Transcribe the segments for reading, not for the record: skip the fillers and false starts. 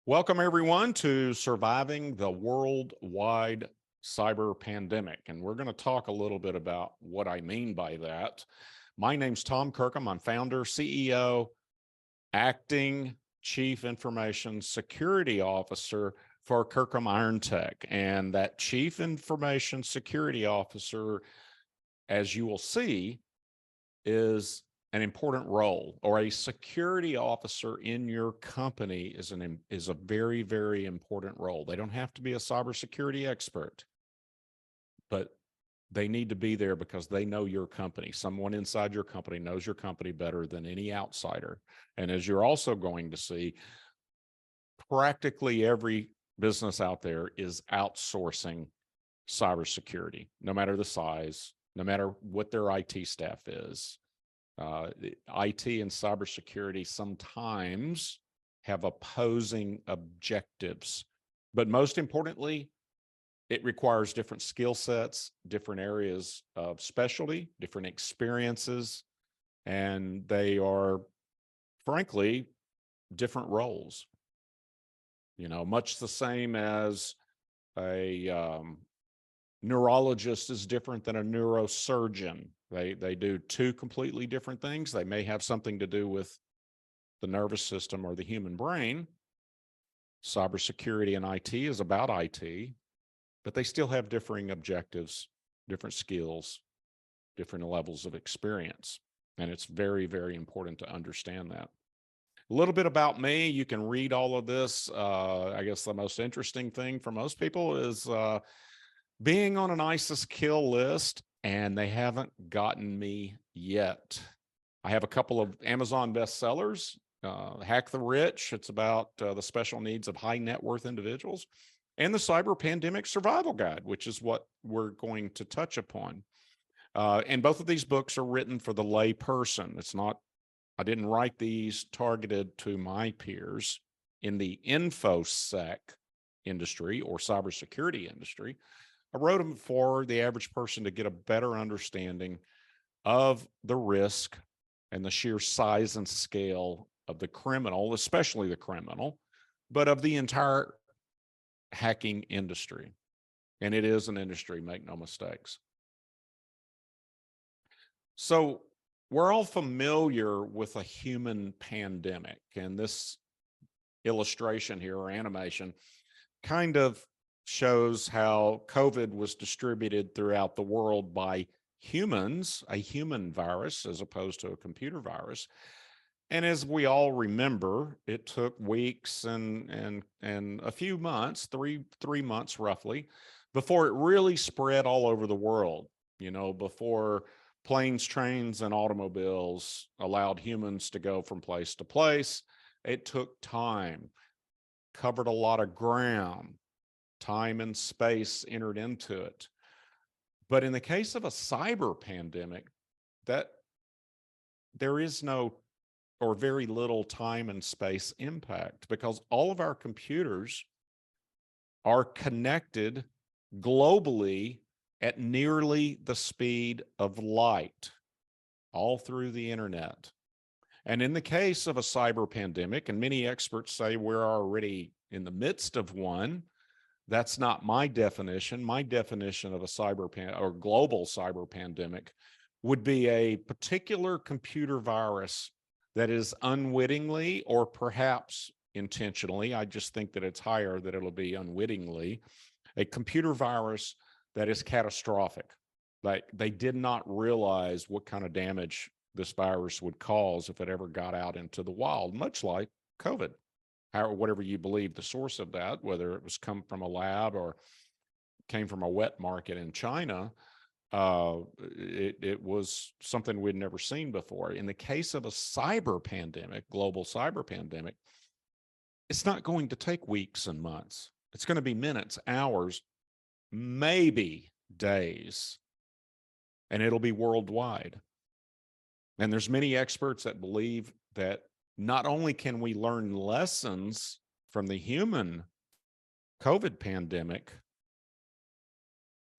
Welcome, everyone, to Surviving the Worldwide Cyber Pandemic. And we're going to talk a little bit about what I mean by that. My name's Tom Kirkham. I'm founder, CEO, acting Chief Information Security Officer for Kirkham Iron Tech. And that Chief Information Security Officer, as you will see, is an important role, or a security officer in your company is a very, very important role. They don't have to be a cybersecurity expert, but they need to be there because they know your company. Someone inside your company knows your company better than any outsider. And as you're also going to see, practically every business out there is outsourcing cybersecurity, no matter the size, no matter what their IT staff is. IT and cybersecurity sometimes have opposing objectives, but most importantly, it requires different skill sets, different areas of specialty, different experiences, and they are, frankly, different roles. You know, much the same as a neurologist is different than a neurosurgeon. They do two completely different things. They may have something to do with the nervous system or the human brain. Cybersecurity and IT is about IT, but they still have differing objectives, different skills, different levels of experience. And it's very, very important to understand that. A little bit about me. You can read all of this. I guess the most interesting thing for most people is being on an ISIS kill list, and they haven't gotten me yet. I have a couple of Amazon bestsellers, Hack the Rich. It's about the special needs of high net worth individuals, and the Cyber Pandemic Survival Guide, which is what we're going to touch upon. And both of these books are written for the lay person. It's not, I didn't write these targeted to my peers in the InfoSec industry or cybersecurity industry. I wrote them for the average person to get a better understanding of the risk and the sheer size and scale of the criminal, especially the criminal, but of the entire hacking industry. And it is an industry, make no mistakes. So we're all familiar with a human pandemic, and this illustration here or animation kind of shows how COVID was distributed throughout the world by humans, a human virus as opposed to a computer virus. And as we all remember, it took weeks and a few months, three months roughly, before it really spread all over the world. You know, before planes, trains, and automobiles allowed humans to go from place to place, it took time, covered a lot of ground. Time and space entered into it. But in the case of a cyber pandemic, that there is no or very little time and space impact, because all of our computers are connected globally at nearly the speed of light, all through the internet. And in the case of a cyber pandemic, and many experts say we're already in the midst of one, that's not my definition. My definition of a global cyber pandemic would be a particular computer virus that is unwittingly or perhaps intentionally, I just think that it's higher that it'll be unwittingly, a computer virus that is catastrophic. Like, they did not realize what kind of damage this virus would cause if it ever got out into the wild, much like COVID. Whatever you believe the source of that, whether it was come from a lab or came from a wet market in China, it was something we'd never seen before. In the case of a cyber pandemic, global cyber pandemic, it's not going to take weeks and months. It's going to be minutes, hours, maybe days, and it'll be worldwide. And there's many experts that believe that not only can we learn lessons from the human COVID pandemic,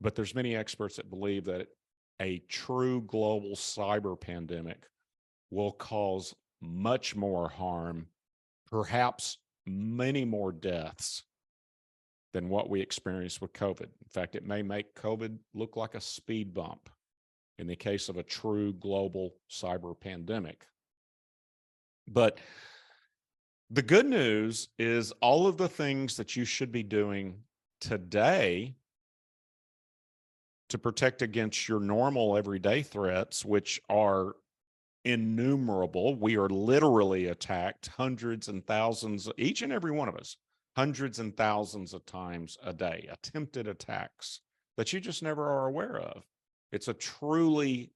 but there's many experts that believe that a true global cyber pandemic will cause much more harm, perhaps many more deaths than what we experienced with COVID. In fact, it may make COVID look like a speed bump in the case of a true global cyber pandemic. But the good news is all of the things that you should be doing today to protect against your normal everyday threats, which are innumerable. We are literally attacked hundreds and thousands, each and every one of us, hundreds and thousands of times a day, attempted attacks that you just never are aware of. It's a truly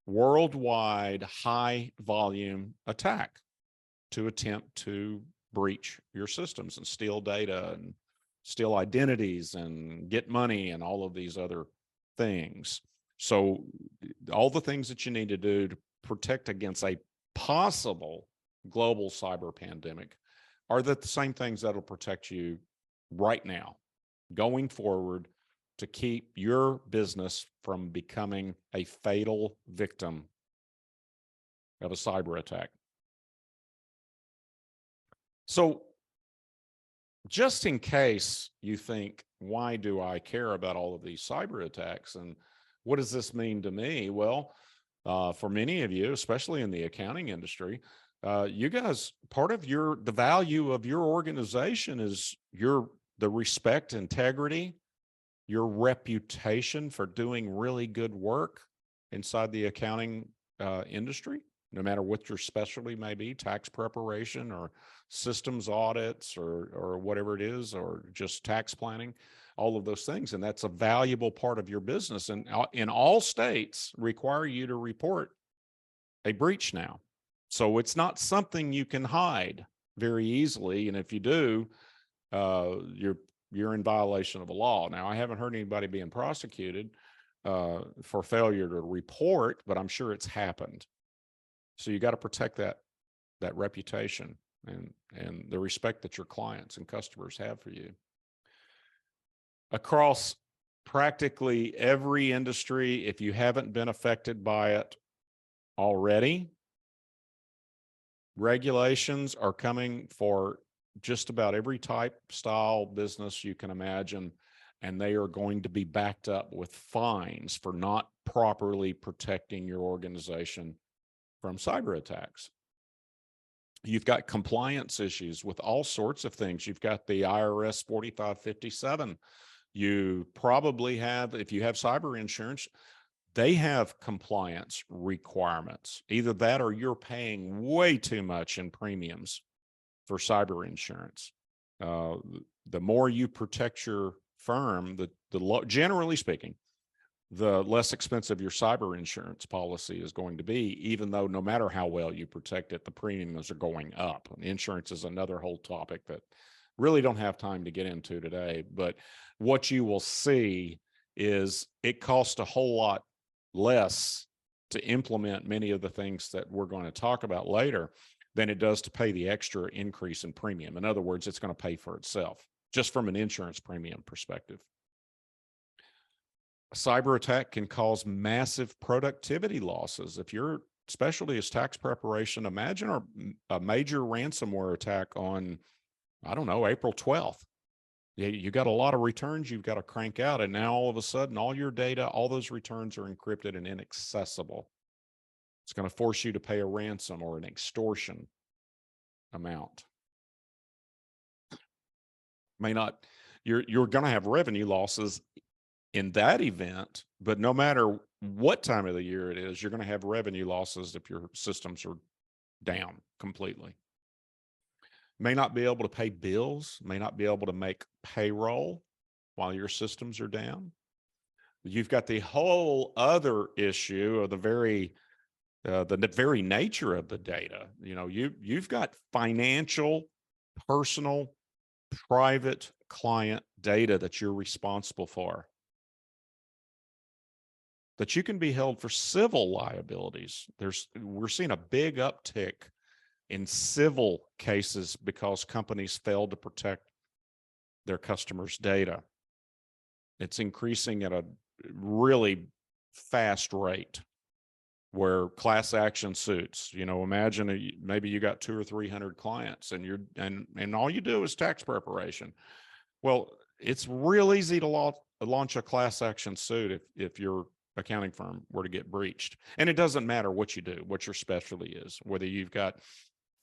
worldwide high volume attack to attempt to breach your systems and steal data and steal identities and get money and all of these other things. So all the things that you need to do to protect against a possible global cyber pandemic are the same things that'll protect you right now, going forward, to keep your business from becoming a fatal victim of a cyber attack. So just in case you think, why do I care about all of these cyber attacks and what does this mean to me? Well, for many of you, especially in the accounting industry, you guys, part of the value of your organization is the respect, integrity, your reputation for doing really good work inside the accounting industry, no matter what your specialty may be, tax preparation or systems audits or whatever it is, or just tax planning, all of those things. And that's a valuable part of your business. And in all states require you to report a breach now. So it's not something you can hide very easily. And if you do, you're in violation of the law. Now, I haven't heard anybody being prosecuted for failure to report, but I'm sure it's happened. So you got to protect that reputation and the respect that your clients and customers have for you. Across practically every industry, if you haven't been affected by it already, regulations are coming for just about every type, style, business you can imagine, and they are going to be backed up with fines for not properly protecting your organization from cyber attacks. You've got compliance issues with all sorts of things. You've got the IRS 4557. You probably have, if you have cyber insurance, they have compliance requirements. Either that or you're paying way too much in premiums for cyber insurance. The more you protect your firm, generally speaking, the less expensive your cyber insurance policy is going to be, even though no matter how well you protect it, the premiums are going up. And insurance is another whole topic that really don't have time to get into today. But what you will see is it costs a whole lot less to implement many of the things that we're going to talk about later than it does to pay the extra increase in premium. In other words, it's going to pay for itself, just from an insurance premium perspective. A cyber attack can cause massive productivity losses. If your specialty is tax preparation, imagine a major ransomware attack on, I don't know, April 12th. You got a lot of returns you've got to crank out, and now all of a sudden, all your data, all those returns are encrypted and inaccessible. It's going to force you to pay a ransom or an extortion amount. You're going to have revenue losses in that event, but no matter what time of the year it is, you're going to have revenue losses if your systems are down completely. May not be able to pay bills, may not be able to make payroll while your systems are down. You've got the whole other issue of the very nature of the data. You know, you've got financial, personal, private client data that you're responsible for, that you can be held for civil liabilities. We're seeing a big uptick in civil cases because companies failed to protect their customers' data. It's increasing at a really fast rate. where class action suits, imagine maybe you got 200 or 300 clients and all you do is tax preparation. Well, it's real easy to launch a class action suit if your accounting firm were to get breached. And it doesn't matter what you do, what your specialty is, whether you've got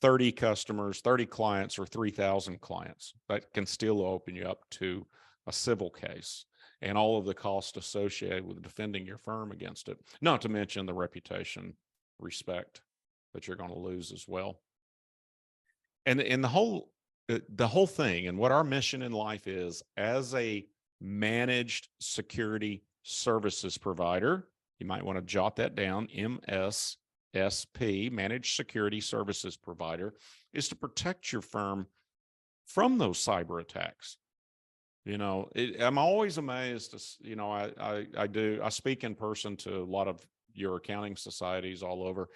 30 customers, 30 clients, or 3,000 clients, that can still open you up to a civil case and all of the costs associated with defending your firm against it, not to mention the reputation, respect that you're going to lose as well. And the whole thing, and what our mission in life is as a managed security services provider, you might want to jot that down, MSSP, managed security services provider, is to protect your firm from those cyber attacks. I'm always amazed. I speak in person to a lot of your accounting societies all over.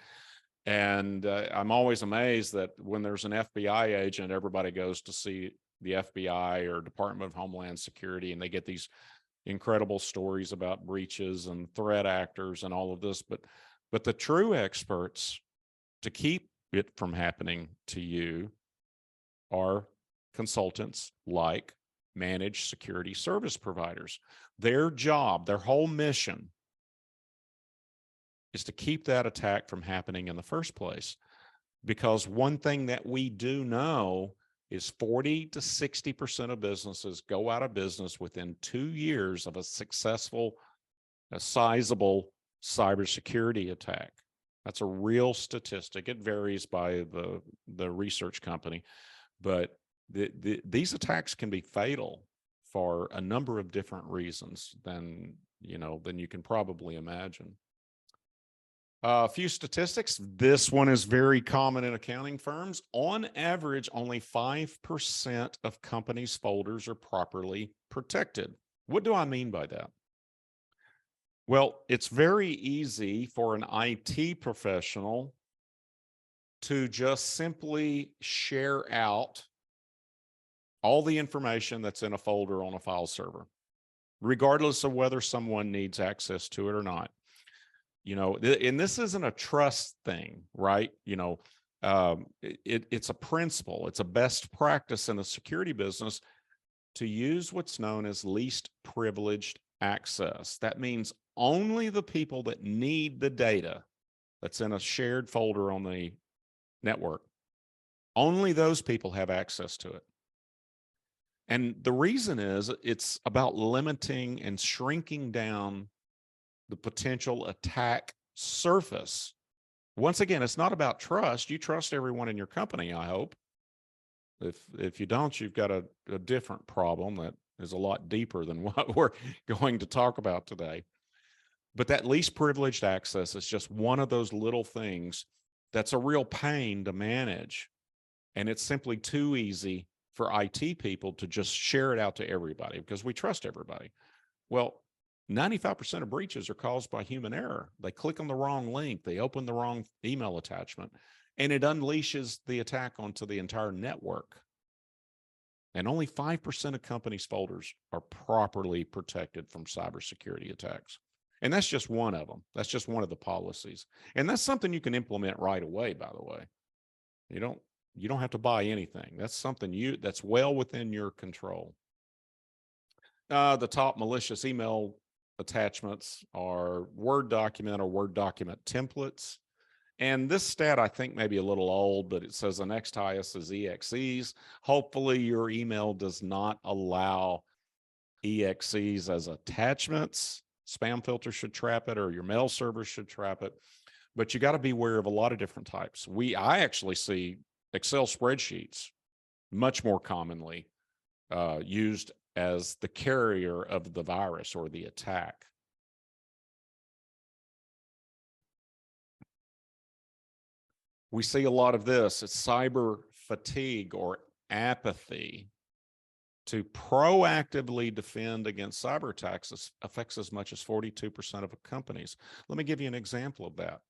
And I'm always amazed that when there's an FBI agent, everybody goes to see the FBI or Department of Homeland Security, and they get these incredible stories about breaches and threat actors and all of this. But the true experts to keep it from happening to you are consultants like managed security service providers. Their job, their whole mission is to keep that attack from happening in the first place. Because one thing that we do know is 40 to 60% of businesses go out of business within 2 years of a successful, a sizable cybersecurity attack. That's a real statistic. It varies by the research company, but these attacks can be fatal for a number of different reasons than you can probably imagine. A few statistics. This one is very common in accounting firms. On average, only 5% of companies' folders are properly protected. What do I mean by that? Well, it's very easy for an IT professional to just simply share out all the information that's in a folder on a file server, regardless of whether someone needs access to it or not. And this isn't a trust thing, right? It's a principle. It's a best practice in the security business to use what's known as least privileged access. That means only the people that need the data that's in a shared folder on the network, only those people have access to it. And the reason is it's about limiting and shrinking down the potential attack surface. Once again, it's not about trust. You trust everyone in your company, I hope. If you don't, you've got a different problem that is a lot deeper than what we're going to talk about today. But that least privileged access is just one of those little things that's a real pain to manage. And it's simply too easy for IT people to just share it out to everybody because we trust everybody. Well, 95% of breaches are caused by human error. They click on the wrong link, they open the wrong email attachment, and it unleashes the attack onto the entire network. And only 5% of companies' folders are properly protected from cybersecurity attacks. And that's just one of them. That's just one of the policies. And that's something you can implement right away, by the way. You don't have to buy anything. That's something that's well within your control. The top malicious email attachments are Word document or Word document templates. And this stat, I think, may be a little old, but it says the next highest is EXEs. Hopefully your email does not allow EXEs as attachments. Spam filter should trap it, or your mail server should trap it. But you got to be aware of a lot of different types. I actually see Excel spreadsheets much more commonly used as the carrier of the virus or the attack. We see a lot of this. It's cyber fatigue or apathy. To proactively defend against cyber attacks affects as much as 42% of companies. Let me give you an example of that.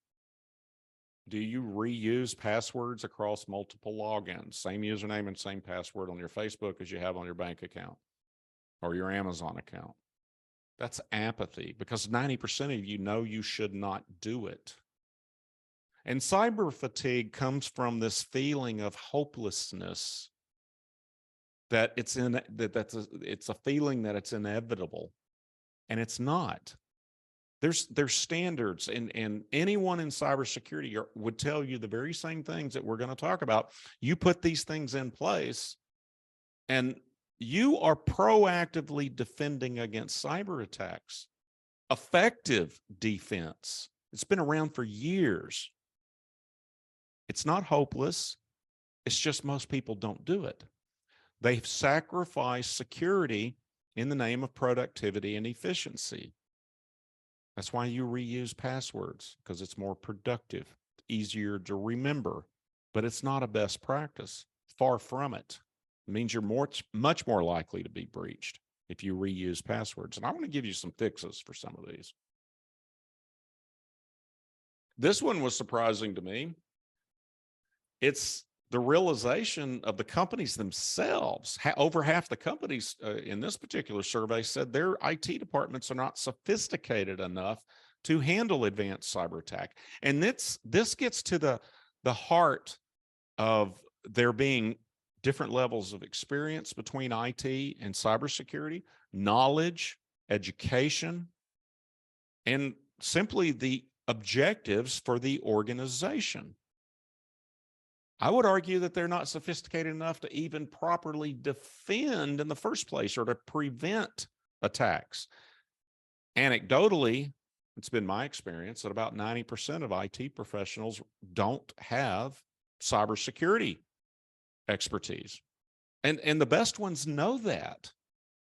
Do you reuse passwords across multiple logins? Same username and same password on your Facebook as you have on your bank account or your Amazon account? That's apathy, because 90% of you know you should not do it. And cyber fatigue comes from this feeling of hopelessness, that it's a feeling that it's inevitable, and it's not. There's standards, and anyone in cybersecurity would tell you the very same things that we're going to talk about. You put these things in place, and you are proactively defending against cyber attacks. Effective defense. It's been around for years. It's not hopeless. It's just most people don't do it. They've sacrificed security in the name of productivity and efficiency. That's why you reuse passwords, because it's more productive, easier to remember, but it's not a best practice. Far from it. It means you're much more likely to be breached if you reuse passwords. And I want to give you some fixes for some of these. This one was surprising to me. It's the realization of the companies themselves. Over half the companies in this particular survey said their IT departments are not sophisticated enough to handle advanced cyber attack. And this gets to the heart of there being different levels of experience between IT and cybersecurity, knowledge, education, and simply the objectives for the organization. I would argue that they're not sophisticated enough to even properly defend in the first place, or to prevent attacks. Anecdotally, it's been my experience that about 90% of IT professionals don't have cybersecurity expertise. And the best ones know that.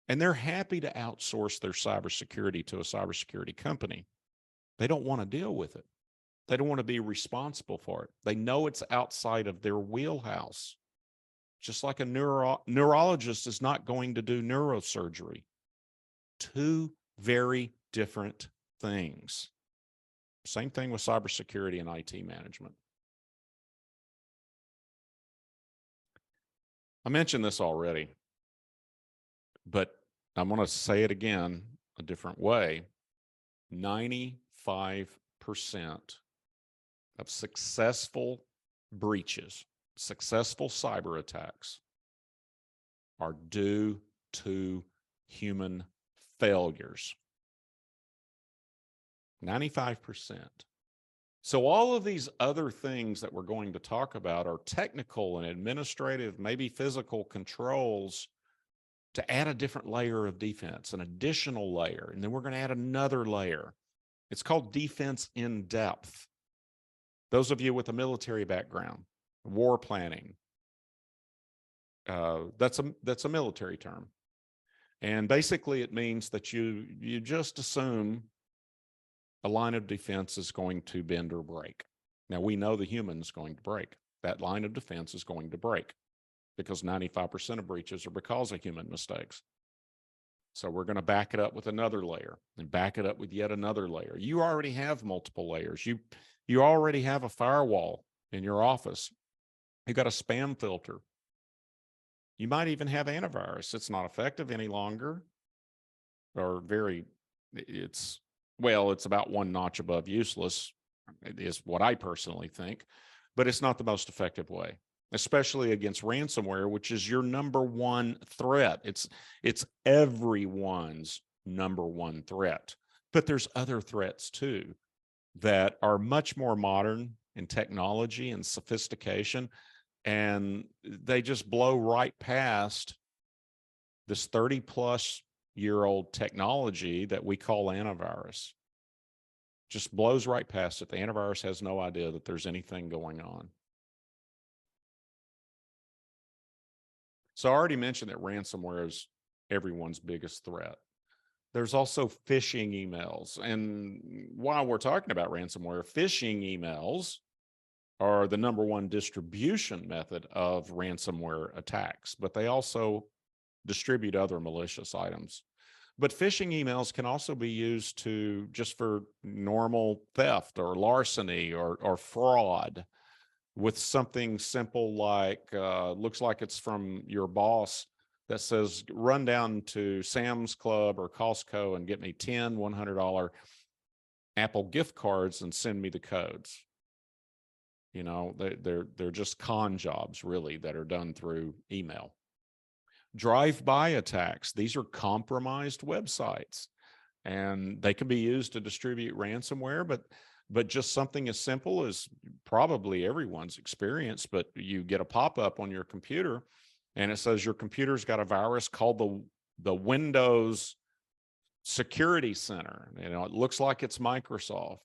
And they're happy to outsource their cybersecurity to a cybersecurity company. They don't want to deal with it. They don't want to be responsible for it. They know it's outside of their wheelhouse. Just like a neurologist is not going to do neurosurgery. Two very different things. Same thing with cybersecurity and IT management. I mentioned this already, but I'm going to say it again a different way. 95% of successful breaches, successful cyber attacks, are due to human failures. 95%. So all of these other things that we're going to talk about are technical and administrative, maybe physical controls to add a different layer of defense, an additional layer, and then we're going to add another layer. It's called defense in depth. Those of you with a military background, war planning, that's a military term. And basically it means that you just assume a line of defense is going to bend or break. Now we know the human's going to break. That line of defense is going to break because 95% of breaches are because of human mistakes. So we're going to back it up with another layer and back it up with yet another layer. You already have multiple layers. You already have a firewall in your office. You got a spam filter. You might even have antivirus. It's not effective any longer, or it's about one notch above useless, is what I personally think, but it's not the most effective way, especially against ransomware, which is your number one threat. It's everyone's number one threat, but there's other threats too that are much more modern in technology and sophistication, and they just blow right past this 30-plus-year-old technology that we call antivirus. Just blows right past it. The antivirus has no idea that there's anything going on. So I already mentioned that ransomware is everyone's biggest threat. There's also phishing emails. And while we're talking about ransomware, phishing emails are the number one distribution method of ransomware attacks, but they also distribute other malicious items. But phishing emails can also be used just for normal theft or larceny or fraud, with something simple like, looks like it's from your boss, that says, run down to Sam's Club or Costco and get me 10 $100 Apple gift cards and send me the codes. You know, they're just con jobs really that are done through email. Drive-by attacks. These are compromised websites, and they can be used to distribute ransomware, but just something as simple as probably everyone's experience, but you get a pop-up on your computer and it says your computer's got a virus called the Windows Security Center. You know, it looks like it's Microsoft.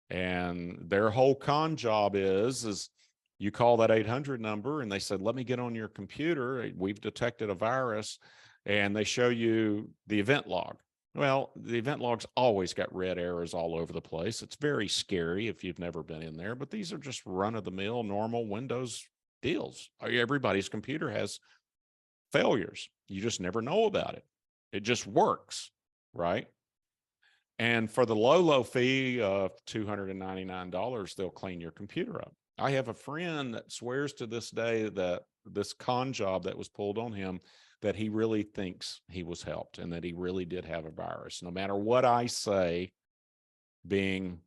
And their whole con job is you call that 800 number and they said, let me get on your computer. We've detected a virus. And they show you the event log. Well, the event log's always got red arrows all over the place. It's very scary if you've never been in there, but these are just run-of-the-mill normal Windows deals. Everybody's computer has failures. You just never know about it. It just works, right? And for the low fee of $299, they'll clean your computer up. I have a friend that swears to this day that this con job that was pulled on him, that he really thinks he was helped and that he really did have a virus. No matter what I say, being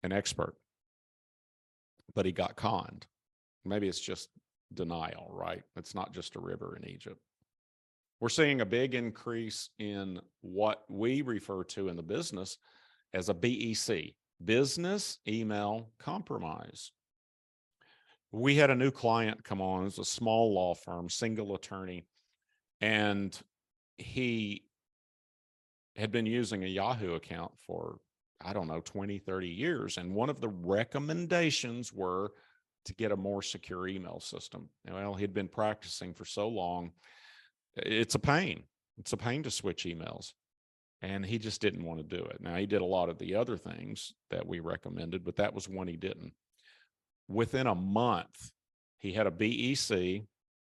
an expert, but he got conned. Maybe it's just denial, right? It's not just a river in Egypt. We're seeing a big increase in what we refer to in the business as a BEC, business email compromise. We had a new client come on. It's a small law firm, single attorney, and he had been using a Yahoo account for, I don't know, 20, 30 years. And one of the recommendations were to get a more secure email system. Well, he'd been practicing for so long. It's a pain. It's a pain to switch emails. And he just didn't want to do it. Now, he did a lot of the other things that we recommended, but that was one he didn't. Within a month, he had a BEC,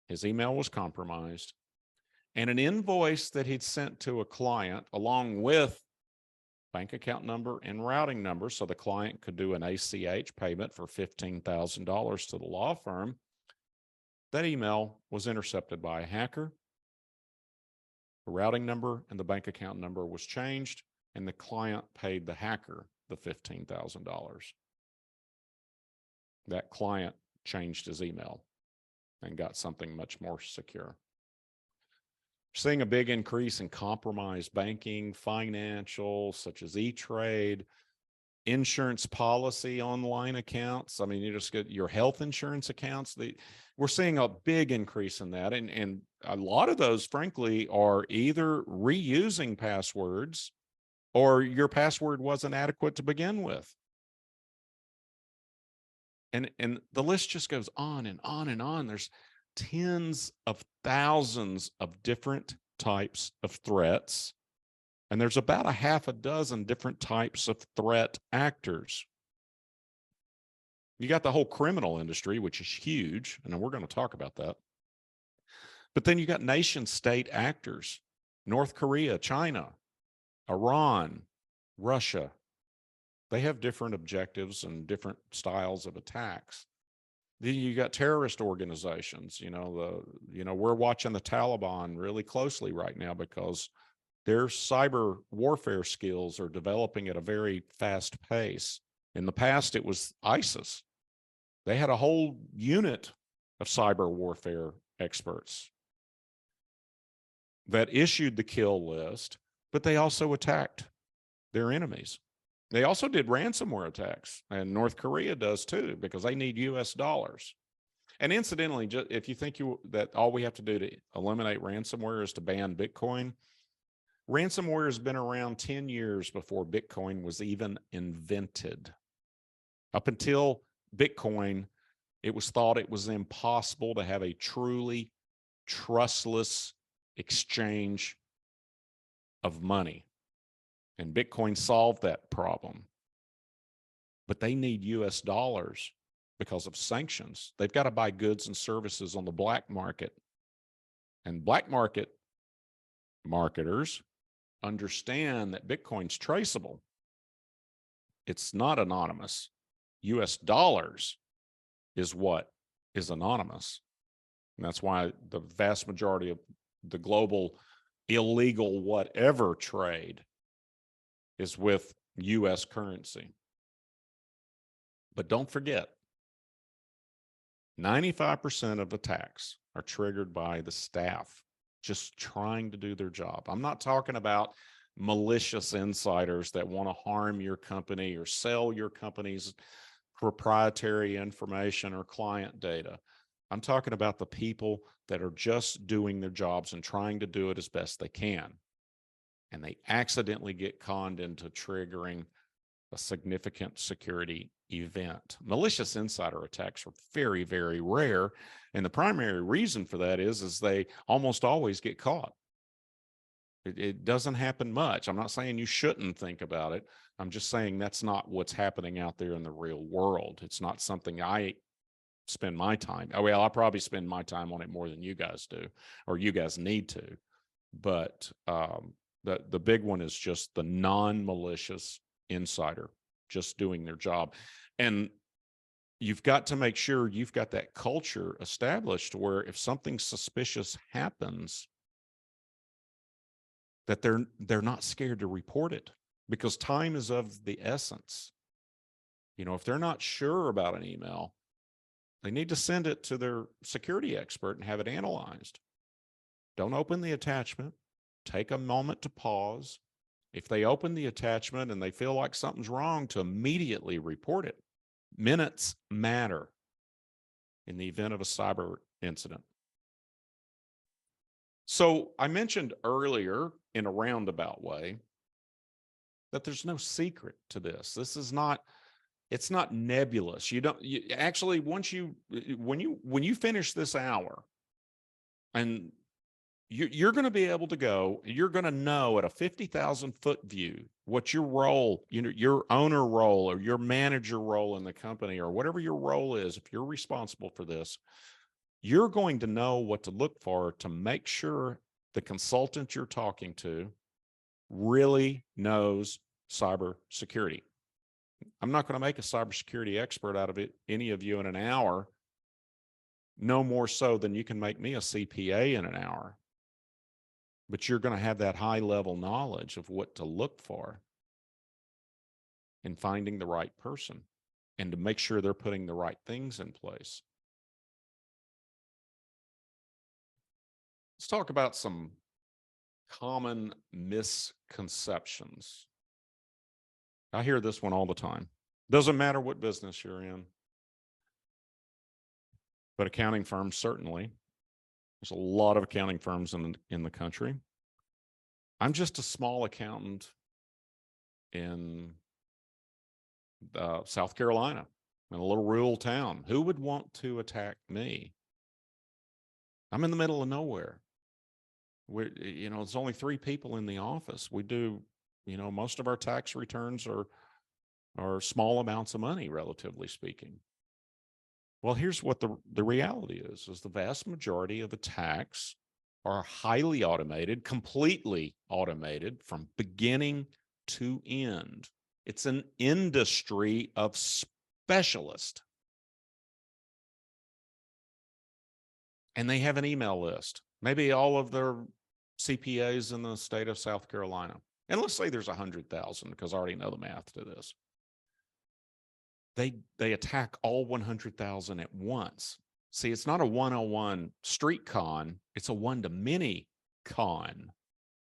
his email was compromised, and an invoice that he'd sent to a client along with bank account number and routing number so the client could do an ACH payment for $15,000 to the law firm. That email was intercepted by a hacker. The routing number and the bank account number was changed, and the client paid the hacker the $15,000. That client changed his email and got something much more secure. We're seeing a big increase in compromised banking, financial, such as E-Trade, insurance policy online accounts. I mean, you just get your health insurance accounts. We're seeing a big increase in that. And a lot of those, frankly, are either reusing passwords or your password wasn't adequate to begin with. And the list just goes on and on and on. There's tens of thousands of different types of threats. And there's about a half a dozen different types of threat actors. You got the whole criminal industry, which is huge, and we're going to talk about that. But then you got nation state actors, North Korea, China, Iran, Russia. They have different objectives and different styles of attacks. Then you got terrorist organizations. We're watching the Taliban really closely right now because their cyber warfare skills are developing at a very fast pace. In the past, it was ISIS. They had a whole unit of cyber warfare experts that issued the kill list, but they also attacked their enemies. They also did ransomware attacks, and North Korea does too, because they need US dollars. And incidentally, if you think that all we have to do to eliminate ransomware is to ban Bitcoin, ransomware has been around 10 years before Bitcoin was even invented. Up until Bitcoin, it was thought it was impossible to have a truly trustless exchange of money. And Bitcoin solved that problem. But they need US dollars because of sanctions. They've got to buy goods and services on the black market. And black market marketers understand that Bitcoin's traceable. It's not anonymous. US dollars is what is anonymous. And that's why the vast majority of the global illegal whatever trade is with US currency. But don't forget, 95% of attacks are triggered by the staff just trying to do their job. I'm not talking about malicious insiders that want to harm your company or sell your company's proprietary information or client data. I'm talking about the people that are just doing their jobs and trying to do it as best they can. And they accidentally get conned into triggering a significant security event. Malicious insider attacks are very, very rare. And the primary reason for that is they almost always get caught. It doesn't happen much. I'm not saying you shouldn't think about it. I'm just saying that's not what's happening out there in the real world. It's not something I spend my time. Oh, well, I probably spend my time on it more than you guys do, or you guys need to. But the big one is just the non-malicious insider just doing their job. And you've got to make sure you've got that culture established where if something suspicious happens, that they're not scared to report it, because time is of the essence. You know, if they're not sure about an email, they need to send it to their security expert and have it analyzed. Don't open the attachment. Take a moment to pause. If they open the attachment and they feel like something's wrong, to immediately report it. Minutes matter in the event of a cyber incident. So I mentioned earlier in a roundabout way that there's no secret to this. This is not, it's not nebulous. You don't, actually, when you finish this hour, and you're going to be able to go, you're going to know at a 50,000 foot view what your role, your owner role or your manager role in the company, or whatever your role is. If you're responsible for this, you're going to know what to look for to make sure the consultant you're talking to really knows cybersecurity. I'm not going to make a cybersecurity expert out of it, any of you, in an hour, no more so than you can make me a CPA in an hour. But you're going to have that high level knowledge of what to look for in finding the right person and to make sure they're putting the right things in place. Let's talk about some common misconceptions. I hear this one all the time. Doesn't matter what business you're in, but accounting firms, certainly. There's a lot of accounting firms in the country. I'm just a small accountant in South Carolina, in a little rural town. Who would want to attack me? I'm in the middle of nowhere. There's only 3 people in the office. We do, most of our tax returns are small amounts of money, relatively speaking. Well, here's what the reality is the vast majority of attacks are highly automated, completely automated from beginning to end. It's an industry of specialists. And they have an email list, maybe all of their CPAs in the state of South Carolina. And let's say there's 100,000, because I already know the math to this. They attack all 100,000 at once. See, it's not a one-on-one street con, it's a one-to-many con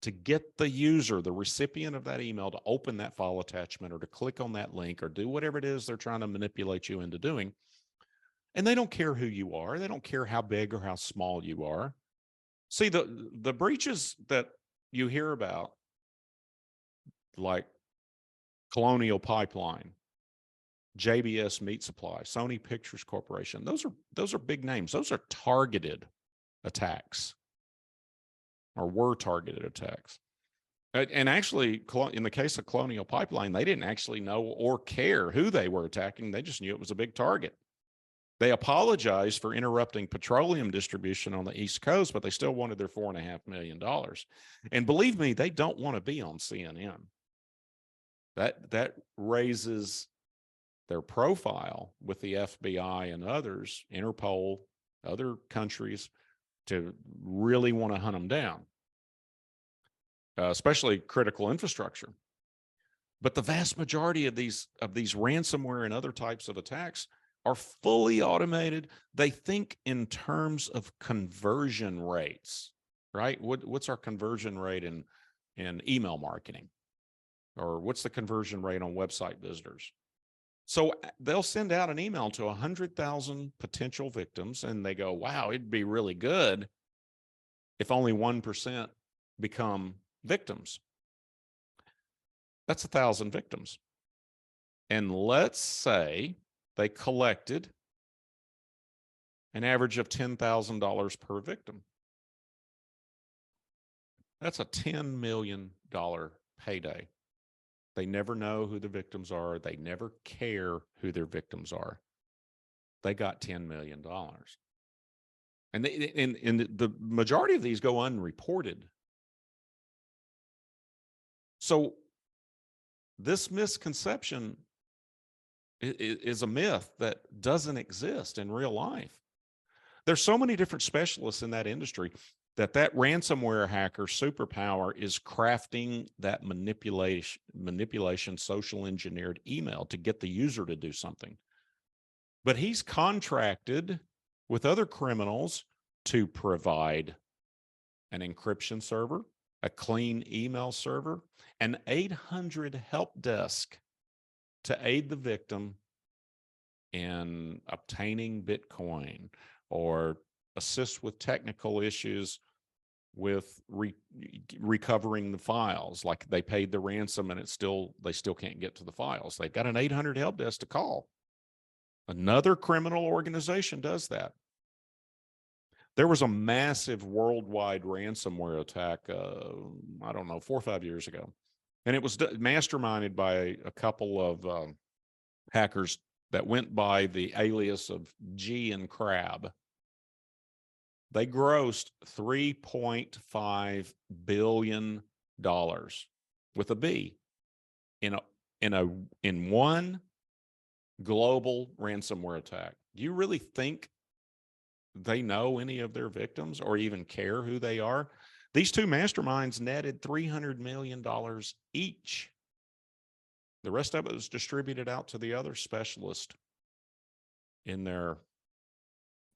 to get the user, the recipient of that email, to open that file attachment or to click on that link or do whatever it is they're trying to manipulate you into doing. And they don't care who you are. They don't care how big or how small you are. See, the breaches that you hear about, like Colonial Pipeline, JBS Meat Supply, Sony Pictures Corporation, those are big names. Those are targeted attacks, or were targeted attacks. And actually, in the case of Colonial Pipeline, they didn't actually know or care who they were attacking. They just knew it was a big target. They apologized for interrupting petroleum distribution on the East Coast, but they still wanted their $4.5 million. And believe me, they don't want to be on CNN. That raises their profile with the FBI and others, Interpol, other countries, to really want to hunt them down, especially critical infrastructure. But the vast majority of these ransomware and other types of attacks are fully automated. They think in terms of conversion rates, right? What's our conversion rate in email marketing? Or what's the conversion rate on website visitors? So they'll send out an email to 100,000 potential victims, and they go, wow, it'd be really good if only 1% become victims. That's 1,000 victims. And let's say they collected an average of $10,000 per victim. That's a $10 million payday. They never know who the victims are. They never care who their victims are. They got $10 million. And the majority of these go unreported. So this misconception is a myth that doesn't exist in real life. There's so many different specialists in that industry that ransomware hacker superpower is crafting that manipulation social engineered email to get the user to do something. But he's contracted with other criminals to provide an encryption server, a clean email server, an 800 help desk to aid the victim in obtaining Bitcoin or assist with technical issues with recovering the files. Like they paid the ransom and they still can't get to the files. They've got an 800 help desk to call. Another criminal organization does that. There was a massive worldwide ransomware attack, I don't know, 4 or 5 years ago. And it was masterminded by a couple of hackers that went by the alias of G and Crab. They grossed $3.5 billion with a B in one global ransomware attack. Do you really think they know any of their victims or even care who they are? These two masterminds netted $300 million each. The rest of it was distributed out to the other specialists in their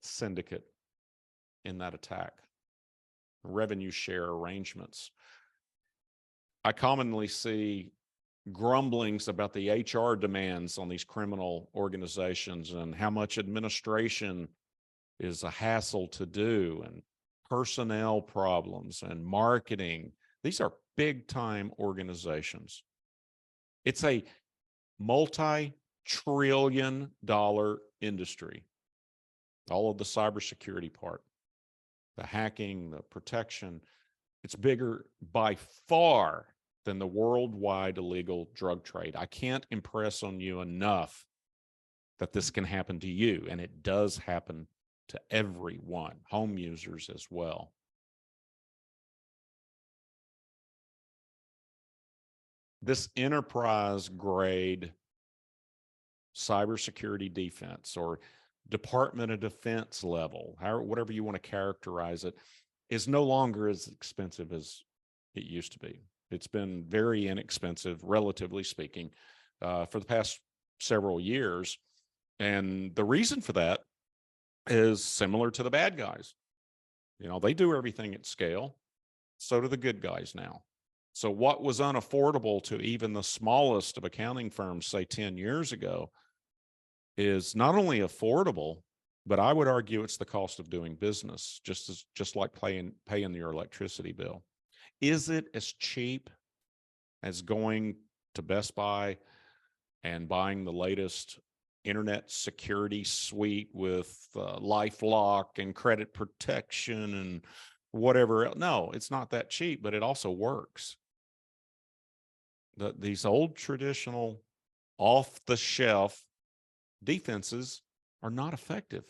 syndicate in that attack. Revenue share arrangements. I commonly see grumblings about the HR demands on these criminal organizations and how much administration is a hassle to do, and personnel problems and marketing. These are big time organizations. It's a multi-trillion-dollar industry. All of the cybersecurity part, the hacking, the protection, it's bigger by far than the worldwide illegal drug trade. I can't impress on you enough that this can happen to you, and it does happen to everyone, home users as well. This enterprise-grade cybersecurity defense, or Department of Defense level, whatever you want to characterize it, is no longer as expensive as it used to be. It's been very inexpensive, relatively speaking, for the past several years. And the reason for that is similar to the bad guys. You know, they do everything at scale. So do the good guys now. So what was unaffordable to even the smallest of accounting firms, say 10 years ago, is not only affordable, but I would argue it's the cost of doing business, just like paying your electricity bill. Is it as cheap as going to Best Buy and buying the latest internet security suite with LifeLock and credit protection and whatever else? No, it's not that cheap, but it also works. These old traditional off-the-shelf defenses are not effective.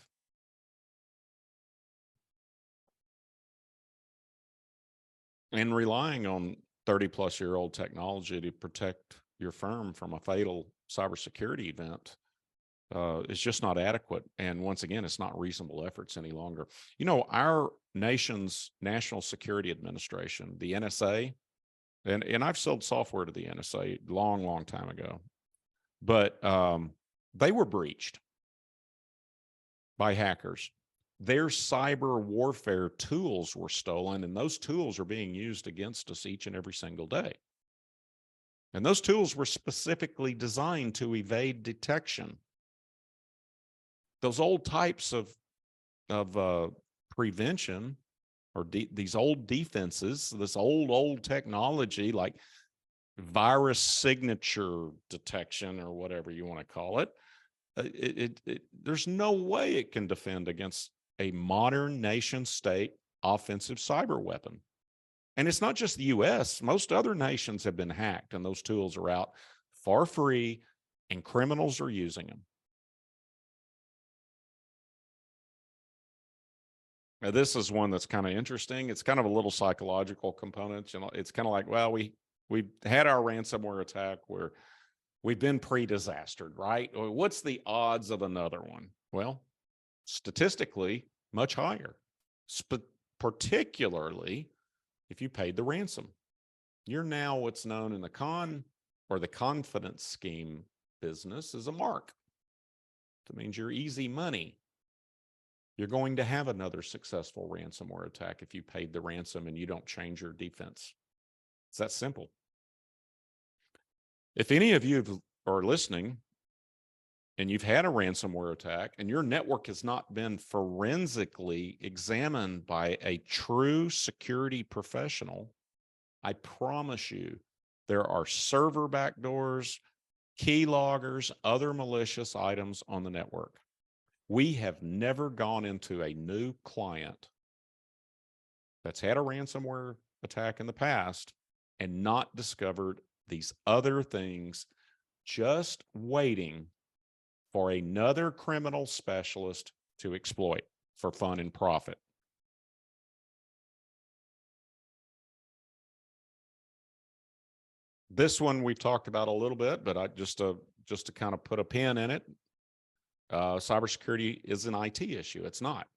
And relying on 30-plus-year-old technology to protect your firm from a fatal cybersecurity event is just not adequate. And once again, it's not reasonable efforts any longer. You know, our nation's National Security Administration, the NSA, And I've sold software to the NSA long time ago, but they were breached by hackers. Their cyber warfare tools were stolen, and those tools are being used against us each and every single day. And those tools were specifically designed to evade detection. Those old types of prevention, or these old defenses, this old technology like virus signature detection or whatever you want to call it, there's no way it can defend against a modern nation state offensive cyber weapon. And it's not just the US. Most other nations have been hacked, and those tools are out for free, and criminals are using them. Now, this is one that's kind of interesting. It's kind of a little psychological component. You know, it's kind of like, well, we had our ransomware attack where we've been pre-disastered, right? What's the odds of another one? Well, statistically, much higher, particularly if you paid the ransom. You're now what's known in the confidence scheme business as a mark. That means you're easy money. You're going to have another successful ransomware attack if you paid the ransom and you don't change your defense. It's that simple. If any of you are listening and you've had a ransomware attack and your network has not been forensically examined by a true security professional, I promise you there are server backdoors, keyloggers, other malicious items on the network. We have never gone into a new client that's had a ransomware attack in the past and not discovered these other things, just waiting for another criminal specialist to exploit for fun and profit. This one we've talked about a little bit, but I just to kind of put a pin in it. Cybersecurity is an IT issue. It's not.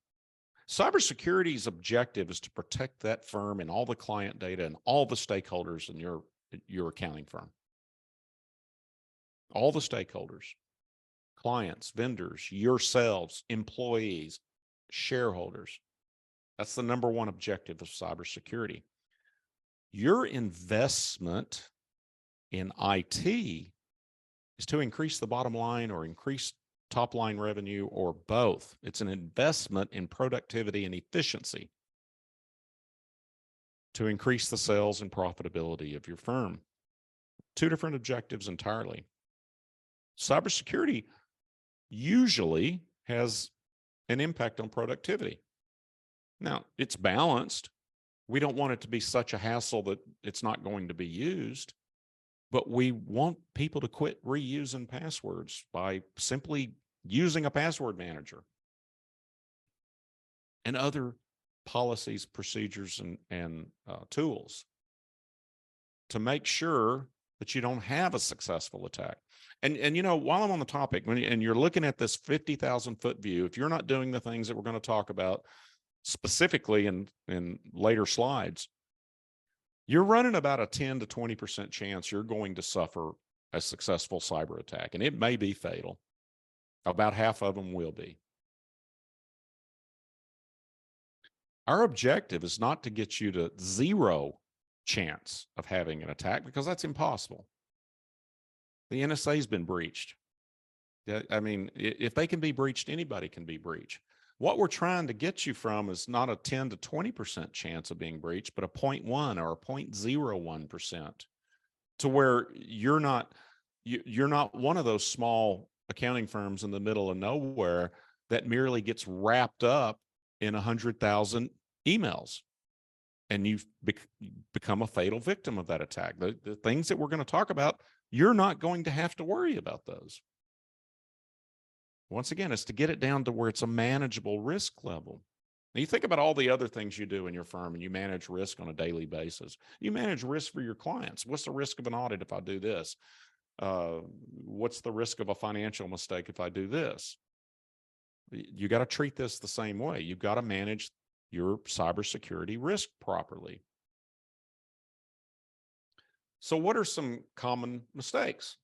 Cybersecurity's objective is to protect that firm and all the client data and all the stakeholders in your accounting firm. All the stakeholders, clients, vendors, yourselves, employees, shareholders. That's the number one objective of cybersecurity. Your investment in IT is to increase the bottom line or increase top line revenue, or both. It's an investment in productivity and efficiency to increase the sales and profitability of your firm. Two different objectives entirely. Cybersecurity usually has an impact on productivity. Now, it's balanced. We don't want it to be such a hassle that it's not going to be used, but we want people to quit reusing passwords by simply using a password manager and other policies, procedures, and tools to make sure that you don't have a successful attack. And you know, while I'm on the topic, and you're looking at this 50,000-foot view, if you're not doing the things that we're going to talk about specifically in later slides, you're running about a 10 to 20% chance you're going to suffer a successful cyber attack, and it may be fatal. About half of them will be. Our objective is not to get you to zero chance of having an attack, because that's impossible. The NSA has been breached. I mean, if they can be breached, anybody can be breached. What we're trying to get you from is not a 10 to 20% chance of being breached, but a 0.1 or a 0.01%, to where you're not one of those small accounting firms in the middle of nowhere that merely gets wrapped up in 100,000 emails, and you've become a fatal victim of that attack. The things that we're going to talk about, you're not going to have to worry about those. Once again, it's to get it down to where it's a manageable risk level. Now, you think about all the other things you do in your firm, and you manage risk on a daily basis. You manage risk for your clients. What's the risk of an audit if I do this? What's the risk of a financial mistake if I do this? You got to treat this the same way. You've got to manage your cybersecurity risk properly. So what are some common mistakes?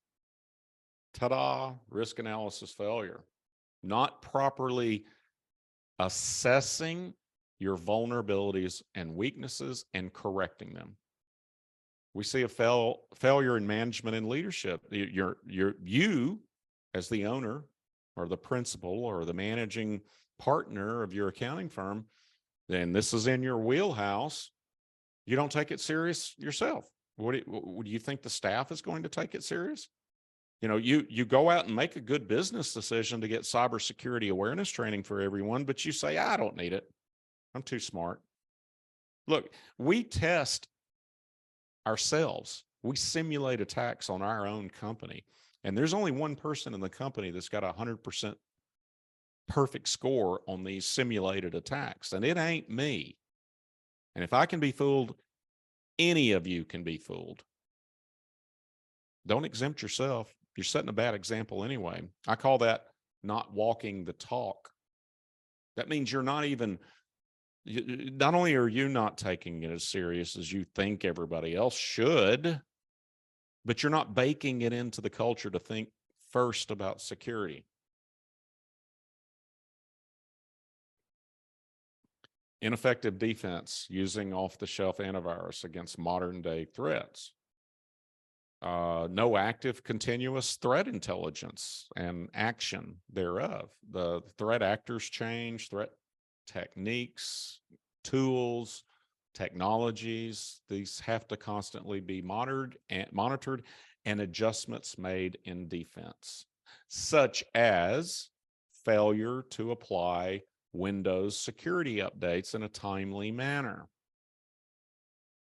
Ta-da, risk analysis failure. Not properly assessing your vulnerabilities and weaknesses and correcting them. We see a failure in management and leadership. You as the owner or the principal or the managing partner of your accounting firm, then this is in your wheelhouse. You don't take it serious yourself. Do you think the staff is going to take it serious? You know, you go out and make a good business decision to get cybersecurity awareness training for everyone, but you say, I don't need it. I'm too smart. Look, we test ourselves. We simulate attacks on our own company. And there's only one person in the company that's got 100% perfect score on these simulated attacks, and it ain't me. And if I can be fooled, any of you can be fooled. Don't exempt yourself. You're setting a bad example anyway. I call that not walking the talk. That means you're not even, not only are you not taking it as serious as you think everybody else should, but you're not baking it into the culture to think first about security. Ineffective defense using off-the-shelf antivirus against modern-day threats. No active continuous threat intelligence and action thereof. The threat actors change, threat techniques, tools, technologies. These have to constantly be monitored and adjustments made in defense, such as failure to apply Windows security updates in a timely manner.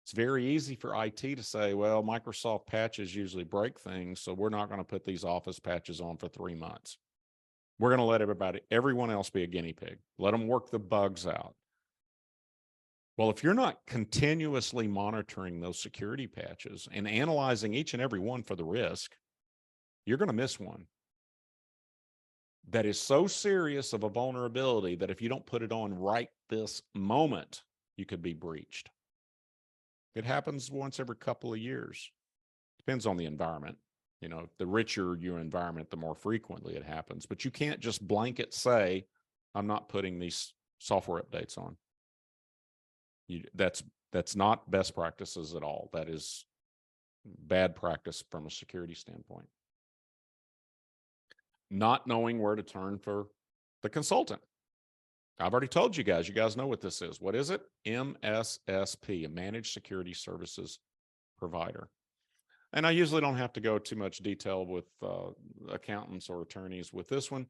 It's very easy for IT to say, well, Microsoft patches usually break things, so we're not going to put these Office patches on for 3 months. We're going to let everyone else be a guinea pig. Let them work the bugs out. Well, if you're not continuously monitoring those security patches and analyzing each and every one for the risk, you're going to miss one that is so serious of a vulnerability that if you don't put it on right this moment, you could be breached. It happens once every couple of years. Depends on the environment. You know, the richer your environment, the more frequently it happens. But you can't just blanket say, I'm not putting these software updates on. That's not best practices at all. That is bad practice from a security standpoint. Not knowing where to turn for the consultant. I've already told you guys know what this is. What is it? MSSP, a managed security services provider. And I usually don't have to go too much detail with accountants or attorneys with this one,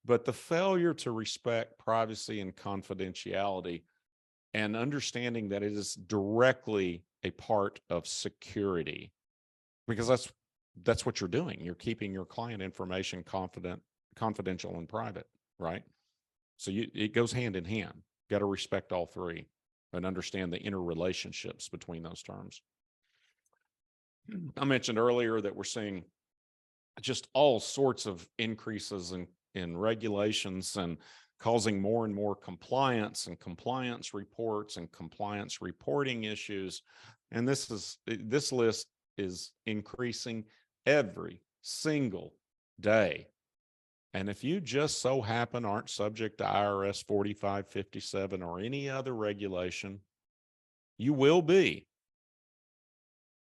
but the failure to respect privacy and confidentiality and understanding that it is directly a part of security, because that's what you're doing. You're keeping your client information confidential and private, right? So it goes hand in hand. Got to respect all three and understand the interrelationships between those terms. I mentioned earlier that we're seeing just all sorts of increases in regulations and causing more and more compliance and compliance reports and compliance reporting issues. And this list is increasing every single day. And if you just so happen aren't subject to IRS 4557 or any other regulation, you will be.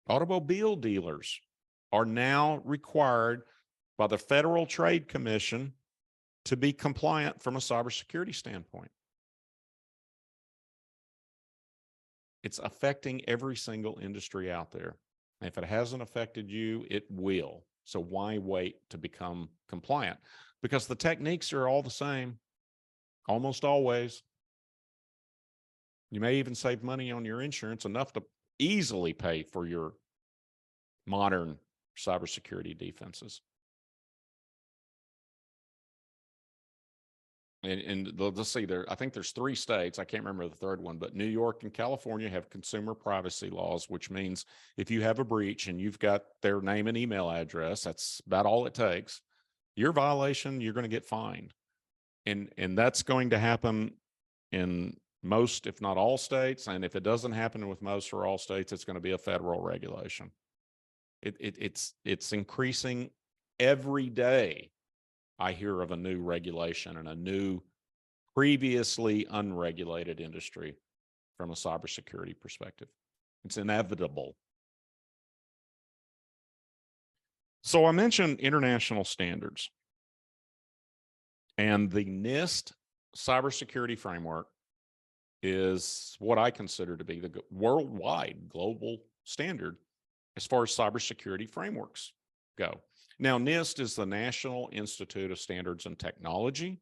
Automobile dealers are now required by the Federal Trade Commission to be compliant from a cybersecurity standpoint. It's affecting every single industry out there. And if it hasn't affected you, it will. So why wait to become compliant? Because the techniques are all the same, almost always. You may even save money on your insurance, enough to easily pay for your modern cybersecurity defenses. And let's see, I think there's 3 states, I can't remember the third one, but New York and California have consumer privacy laws, which means if you have a breach and you've got their name and email address, that's about all it takes. Your violation, you're going to get fined. And that's going to happen in most, if not all states. And if it doesn't happen with most or all states, it's going to be a federal regulation. It's increasing every day. I hear of a new regulation and a new previously unregulated industry from a cybersecurity perspective. It's inevitable. So I mentioned international standards, and the NIST cybersecurity framework is what I consider to be the worldwide global standard as far as cybersecurity frameworks go. Now, NIST is the National Institute of Standards and Technology.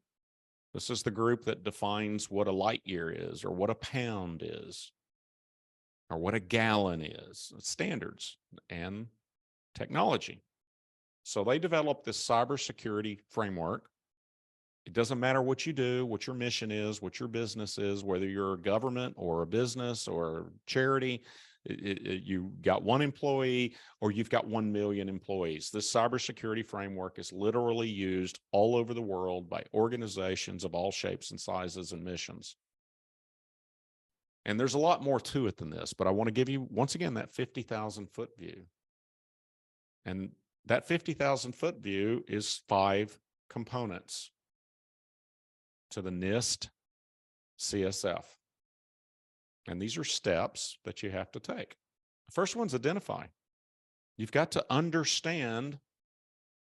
This is the group that defines what a light year is, or what a pound is, or what a gallon is. It's standards and technology. So they developed this cybersecurity framework. It doesn't matter what you do, what your mission is, what your business is, whether you're a government or a business or a charity, you got one employee or you've got 1 million employees. This cybersecurity framework is literally used all over the world by organizations of all shapes and sizes and missions. And there's a lot more to it than this, but I want to give you, once again, that 50,000 foot view. And that 50,000 foot view is 5 components to the NIST CSF. And these are steps that you have to take. The first one's identify. You've got to understand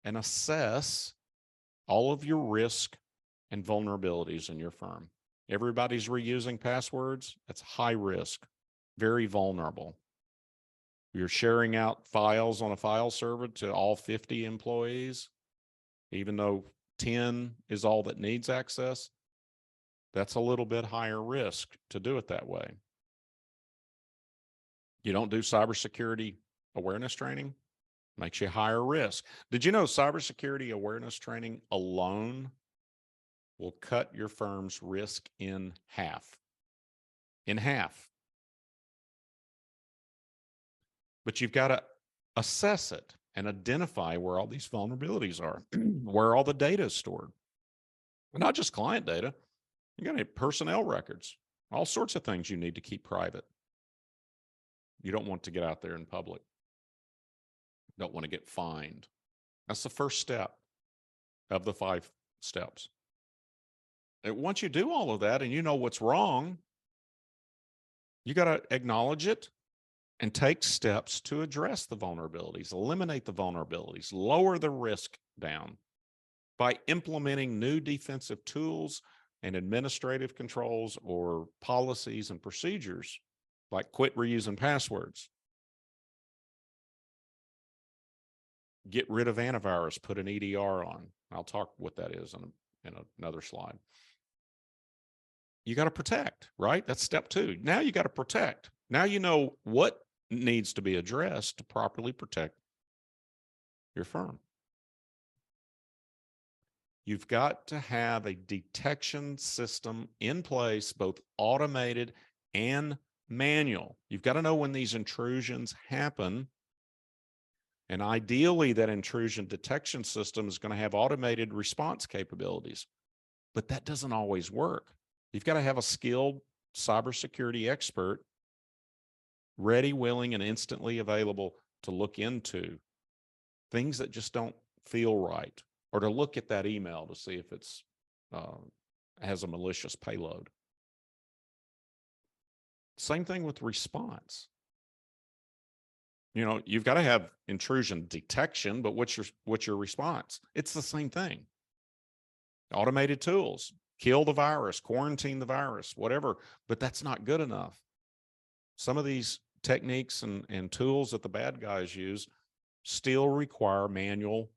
and assess all of your risk and vulnerabilities in your firm. Everybody's reusing passwords. That's high risk, very vulnerable. You're sharing out files on a file server to all 50 employees, even though 10 is all that needs access. That's a little bit higher risk to do it that way. You don't do cybersecurity awareness training, makes you higher risk. Did you know cybersecurity awareness training alone will cut your firm's risk in half? In half. But you've got to assess it and identify where all these vulnerabilities are, where all the data is stored. And not just client data. You got to have personnel records, all sorts of things you need to keep private. You don't want to get out there in public. You don't want to get fined. That's the first step of the 5 steps. And once you do all of that and you know what's wrong, you got to acknowledge it and take steps to address the vulnerabilities, eliminate the vulnerabilities, lower the risk down by implementing new defensive tools and administrative controls or policies and procedures, like quit reusing passwords. Get rid of antivirus, put an EDR on. I'll talk what that is in another slide. You got to protect, right? That's step 2. Now you got to protect. Now you know what needs to be addressed to properly protect your firm. You've got to have a detection system in place, both automated and manual. You've got to know when these intrusions happen. And ideally, that intrusion detection system is going to have automated response capabilities. But that doesn't always work. You've got to have a skilled cybersecurity expert ready, willing, and instantly available to look into things that just don't feel right, or to look at that email to see if it's has a malicious payload. Same thing with response. You know, you've got to have intrusion detection, but what's your response? It's the same thing. Automated tools, kill the virus, quarantine the virus, whatever, but that's not good enough. Some of these techniques and tools that the bad guys use still require manual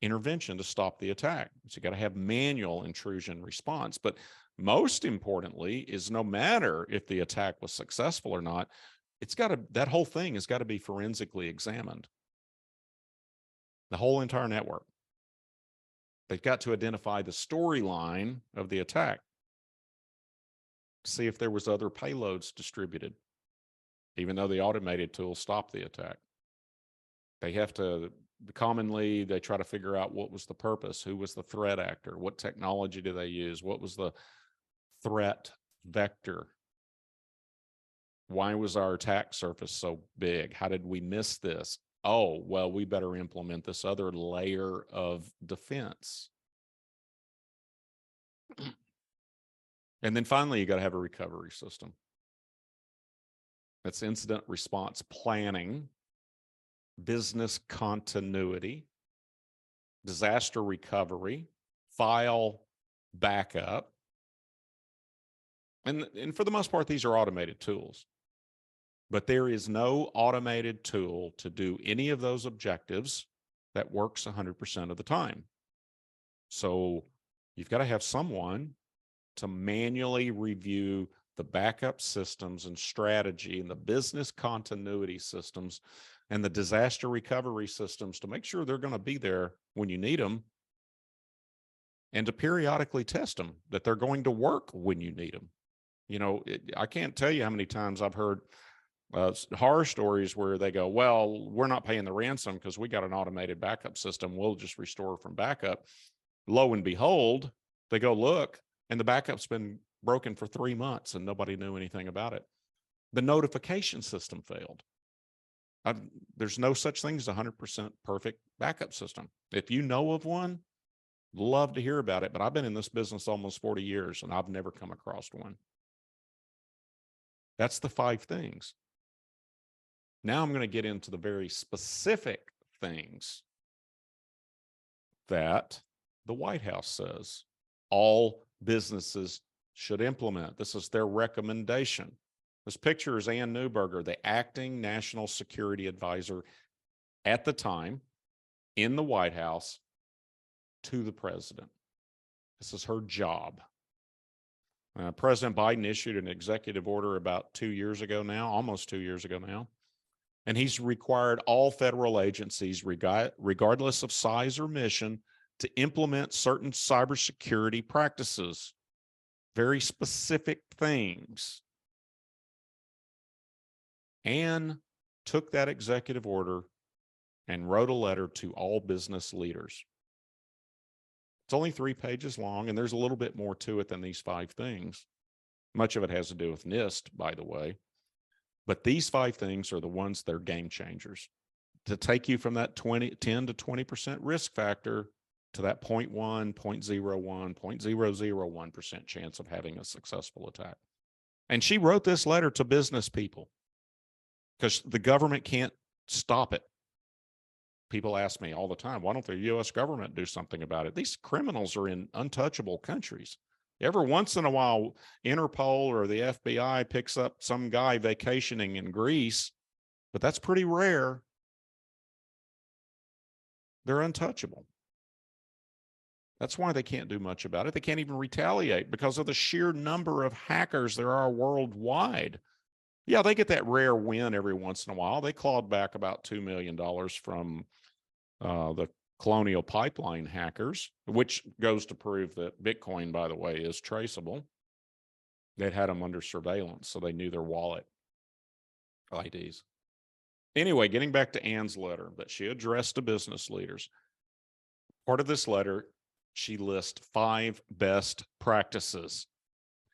intervention to stop the attack. So you got to have manual intrusion response. But most importantly is, no matter if the attack was successful or not, that whole thing has got to be forensically examined. The whole entire network. They've got to identify the storyline of the attack. See if there was other payloads distributed, even though the automated tools stopped the attack. They have to, commonly, they try to figure out what was the purpose, who was the threat actor, what technology do they use, what was the threat vector. Why was our attack surface so big? How did we miss this? Oh, well, we better implement this other layer of defense. And then finally, you got to have a recovery system. That's incident response planning, business continuity, disaster recovery, file backup. And for the most part, these are automated tools. But there is no automated tool to do any of those objectives that works 100% of the time. So you've got to have someone to manually review the backup systems and strategy and the business continuity systems and the disaster recovery systems to make sure they're going to be there when you need them, and to periodically test them that they're going to work when you need them. You know, I can't tell you how many times I've heard horror stories where they go, well, we're not paying the ransom because we got an automated backup system. We'll just restore from backup. Lo and behold, they go look, and the backup's been broken for 3 months and nobody knew anything about it. The notification system failed. There's no such thing as a 100% perfect backup system. If you know of one, love to hear about it, but I've been in this business almost 40 years and I've never come across one. That's the 5 things. Now I'm going to get into the very specific things that the White House says all businesses should implement. This is their recommendation. This picture is Ann Neuberger, the acting national security advisor at the time in the White House to the president. This is her job. President Biden issued an executive order about 2 years ago now, almost 2 years ago now. And he's required all federal agencies, regardless of size or mission, to implement certain cybersecurity practices, very specific things. Anne took that executive order and wrote a letter to all business leaders. It's only 3 pages long, and there's a little bit more to it than these 5 things. Much of it has to do with NIST, by the way. But these 5 things are the ones that are game changers to take you from that 10 to 20% risk factor to that 0.1, 0.01, 0.001% chance of having a successful attack. And she wrote this letter to business people because the government can't stop it. People ask me all the time, why don't the U.S. government do something about it? These criminals are in untouchable countries. Every once in a while, Interpol or the FBI picks up some guy vacationing in Greece, but that's pretty rare. They're untouchable. That's why they can't do much about it. They can't even retaliate because of the sheer number of hackers there are worldwide. Yeah, they get that rare win every once in a while. They clawed back about $2 million from the Colonial Pipeline hackers, which goes to prove that Bitcoin, by the way, is traceable. They'd had them under surveillance, so they knew their wallet IDs. Anyway, getting back to Anne's letter that she addressed to business leaders. Part of this letter, she lists 5 best practices.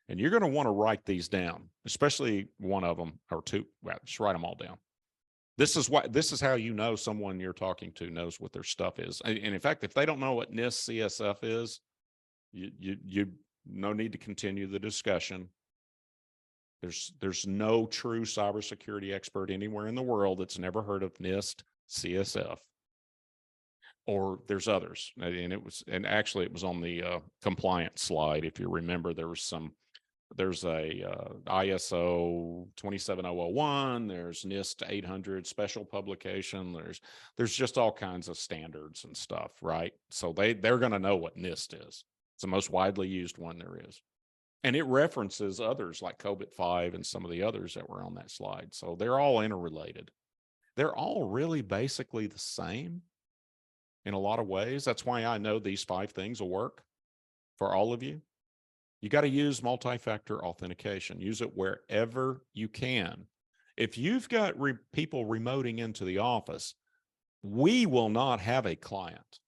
And you're going to want to write these down, especially one of them or 2. Well, just write them all down. This is how you know someone you're talking to knows what their stuff is. And in fact, if they don't know what NIST CSF is, you no need to continue the discussion. There's no true cybersecurity expert anywhere in the world that's never heard of NIST CSF. Or there's others, and actually it was on the compliance slide. If you remember, there's a ISO 27001, there's NIST 800 special publication, there's just all kinds of standards and stuff, right? So they're going to know what NIST is. It's the most widely used one there is. And it references others like COBIT-5 and some of the others that were on that slide. So they're all interrelated. They're all really basically the same in a lot of ways. That's why I know these 5 things will work for all of you. You got to use multi-factor authentication. Use it wherever you can. If you've got people remoting into the office, we will not have a client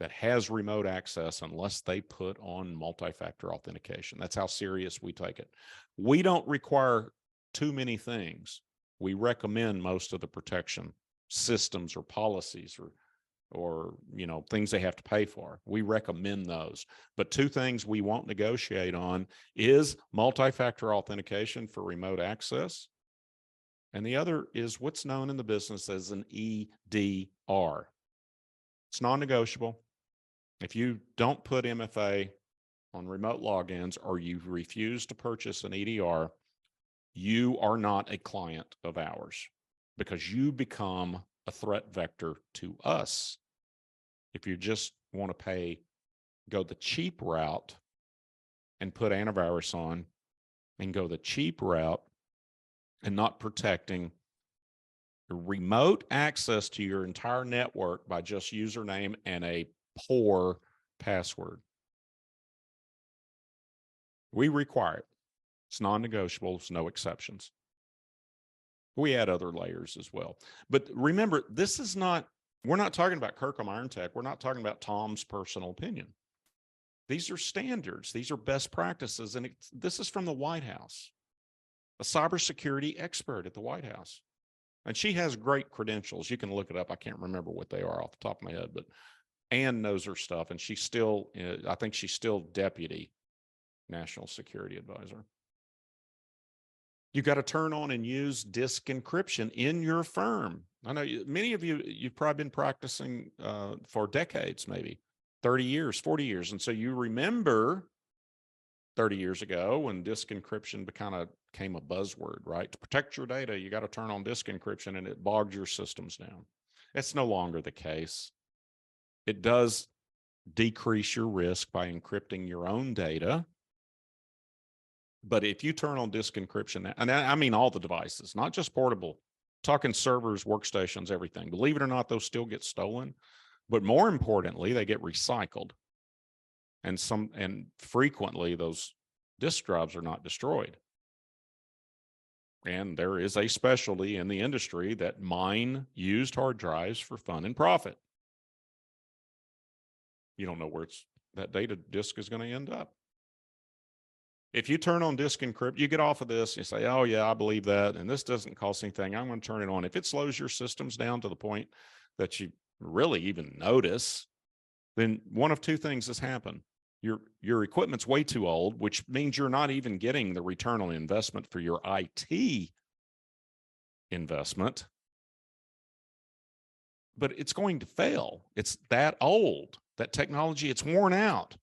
that has remote access unless they put on multi-factor authentication. That's how serious we take it. We don't require too many things. We recommend most of the protection systems or policies or things they have to pay for. We recommend those. But two things we won't negotiate on is multi-factor authentication for remote access. And the other is what's known in the business as an EDR. It's non-negotiable. If you don't put MFA on remote logins or you refuse to purchase an EDR, you are not a client of ours because you become a threat vector to us. If you just want to go the cheap route and put antivirus on and go the cheap route and not protecting remote access to your entire network by just username and a poor password. We require it. It's non-negotiable. It's no exceptions. We add other layers as well. But remember, we're not talking about Kirkham Iron Tech. We're not talking about Tom's personal opinion. These are standards. These are best practices. And this is from the White House, a cybersecurity expert at the White House. And she has great credentials. You can look it up. I can't remember what they are off the top of my head, but Ann knows her stuff. And she's still, I think she's still Deputy National Security Advisor. You got to turn on and use disk encryption in your firm. I know many of you've probably been practicing for decades, maybe 30 years, 40 years. And so you remember 30 years ago when disk encryption kind of became a buzzword, right? To protect your data, you got to turn on disk encryption and it bogged your systems down. It's no longer the case. It does decrease your risk by encrypting your own data. But if you turn on disk encryption, and I mean all the devices, not just portable, talking servers, workstations, everything. Believe it or not, those still get stolen. But more importantly, they get recycled. And frequently those disk drives are not destroyed. And there is a specialty in the industry that mine used hard drives for fun and profit. You don't know where that data disk is going to end up. If you turn on disk encrypt, you get off of this, you say, oh yeah, I believe that, and this doesn't cost anything, I'm going to turn it on. If it slows your systems down to the point that you really even notice, then one of two things has happened. Your equipment's way too old, which means you're not even getting the return on investment for your IT investment, but it's going to fail. It's that old, that technology, it's worn out.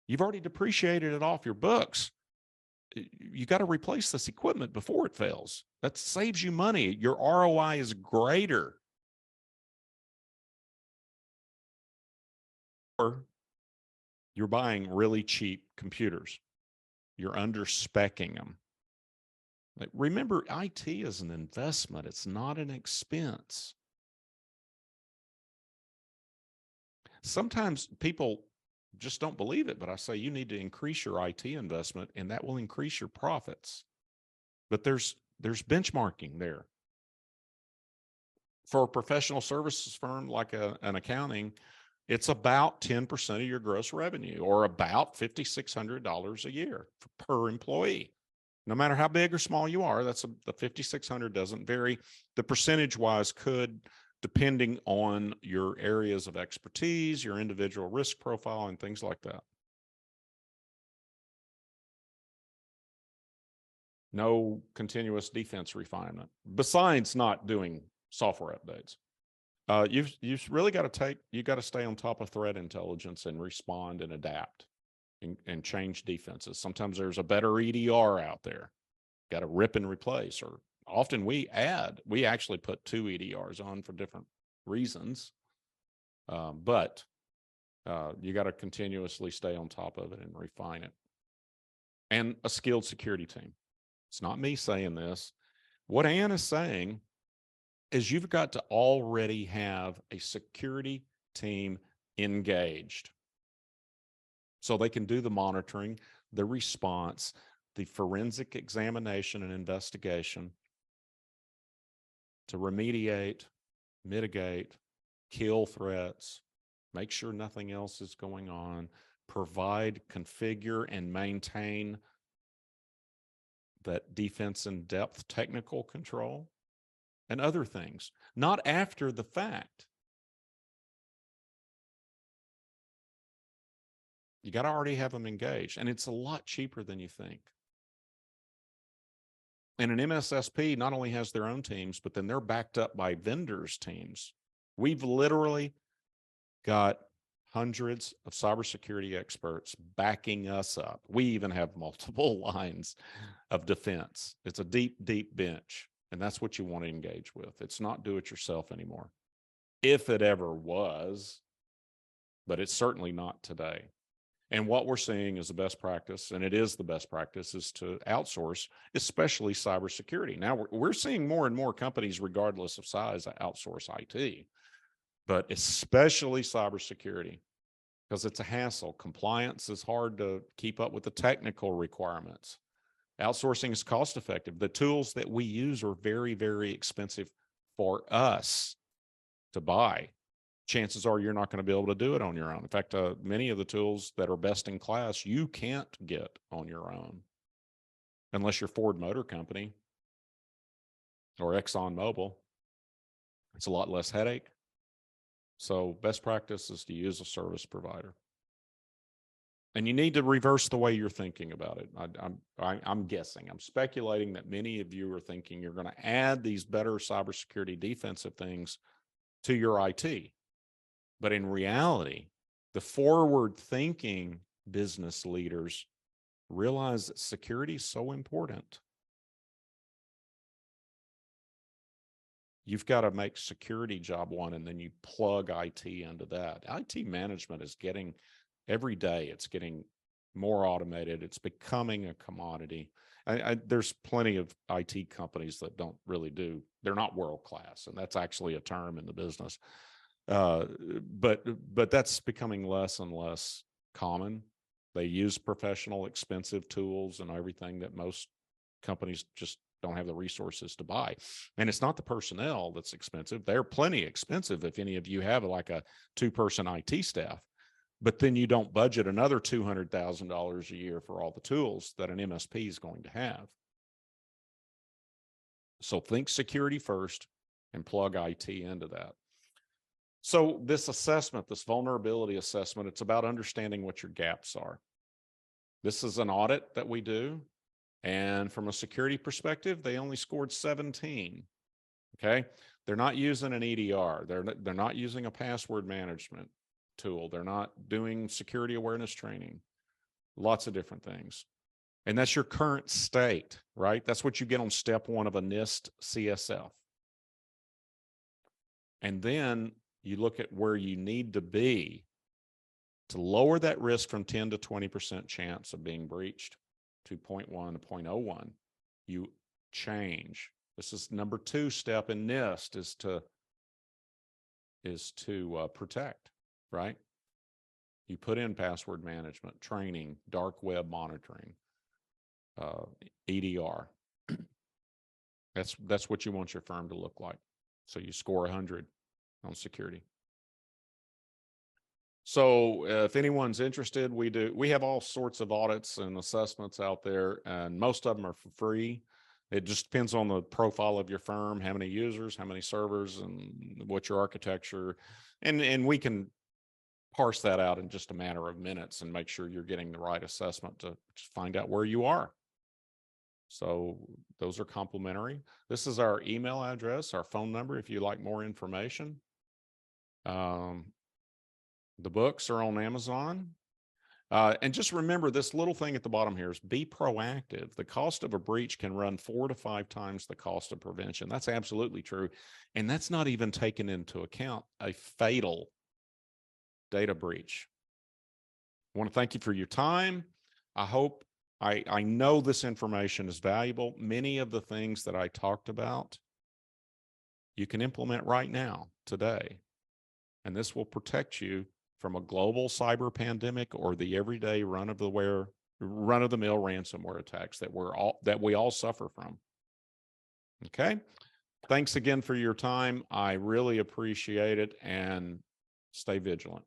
You've already depreciated it off your books. You got to replace this equipment before it fails. That saves you money. Your ROI is greater. Or you're buying really cheap computers. You're under-speccing them. Remember, IT is an investment. It's not an expense. Sometimes people just don't believe it, but I say you need to increase your IT investment and that will increase your profits. But there's benchmarking there. For a professional services firm like an accounting, it's about 10% of your gross revenue, or about $5,600 a year per employee. No matter how big or small you are, the $5,600 doesn't vary. The percentage wise could, depending on your areas of expertise, your individual risk profile, and things like that. No continuous defense refinement, besides not doing software updates. You've really got to stay on top of threat intelligence and respond and adapt and change defenses. Sometimes there's a better EDR out there. Got to rip and replace, or often we actually put 2 EDRs on for different reasons. But you got to continuously stay on top of it and refine it. And a skilled security team. It's not me saying this. What Ann is saying is you've got to already have a security team engaged so they can do the monitoring, the response, the forensic examination and investigation to remediate, mitigate, kill threats, make sure nothing else is going on, provide, configure, and maintain that defense in depth technical control, and other things, not after the fact. You got to already have them engaged, and it's a lot cheaper than you think. And an MSSP not only has their own teams, but then they're backed up by vendors' teams. We've literally got hundreds of cybersecurity experts backing us up. We even have multiple lines of defense. It's a deep, deep bench. And that's what you want to engage with. It's not do it yourself anymore. If it ever was, but it's certainly not today. And what we're seeing is the best practice, and it is the best practice, is to outsource, especially cybersecurity. Now we're seeing more and more companies, regardless of size, outsource IT, but especially cybersecurity, because it's a hassle. Compliance is hard to keep up with the technical requirements. Outsourcing is cost effective. The tools that we use are very, very expensive for us to buy. Chances are you're not going to be able to do it on your own. In fact, many of the tools that are best in class, you can't get on your own unless you're Ford Motor Company or Exxon Mobil. It's a lot less headache. So best practice is to use a service provider. And you need to reverse the way you're thinking about it. I'm guessing, I'm speculating that many of you are thinking you're going to add these better cybersecurity defensive things to your IT. But in reality, the forward-thinking business leaders realize that security is so important. You've got to make security job one, and then you plug IT into that. IT management is getting, every day, it's getting more automated. It's becoming a commodity. There's plenty of IT companies that don't really do, they're not world-class, and that's actually a term in the business. But that's becoming less and less common. They use professional, expensive tools and everything that most companies just don't have the resources to buy. And it's not the personnel that's expensive. They're plenty expensive if any of you have like a 2-person IT staff, but then you don't budget another $200,000 a year for all the tools that an MSP is going to have. So think security first and plug IT into that. So this assessment, this vulnerability assessment, it's about understanding what your gaps are. This is an audit that we do. And from a security perspective, they only scored 17. Okay. They're not using an EDR. They're not using a password management tool. They're not doing security awareness training. Lots of different things. And that's your current state, right? That's what you get on step 1 of a NIST CSF. And then you look at where you need to be to lower that risk from 10 to 20% chance of being breached to 0.1 to 0.01. You change. This is number 2 step in NIST is to protect, right? You put in password management, training, dark web monitoring, EDR. That's what you want your firm to look like. So you score 100 on security. So if anyone's interested, we have all sorts of audits and assessments out there, and most of them are for free. It just depends on the profile of your firm, how many users, how many servers, and what your architecture, and we can parse that out in just a matter of minutes and make sure you're getting the right assessment to just find out where you are. So those are complimentary. This is our email address, our phone number if you'd like more information. The books are on Amazon. And just remember this little thing at the bottom here is be proactive. The cost of a breach can run 4 to 5 times the cost of prevention. That's absolutely true. And that's not even taken into account a fatal data breach. I want to thank you for your time. I know this information is valuable. Many of the things that I talked about, you can implement right now, today. And this will protect you from a global cyber pandemic or the everyday run-of-the-mill ransomware attacks that we all suffer from. Okay. Thanks again for your time. I really appreciate it, and stay vigilant.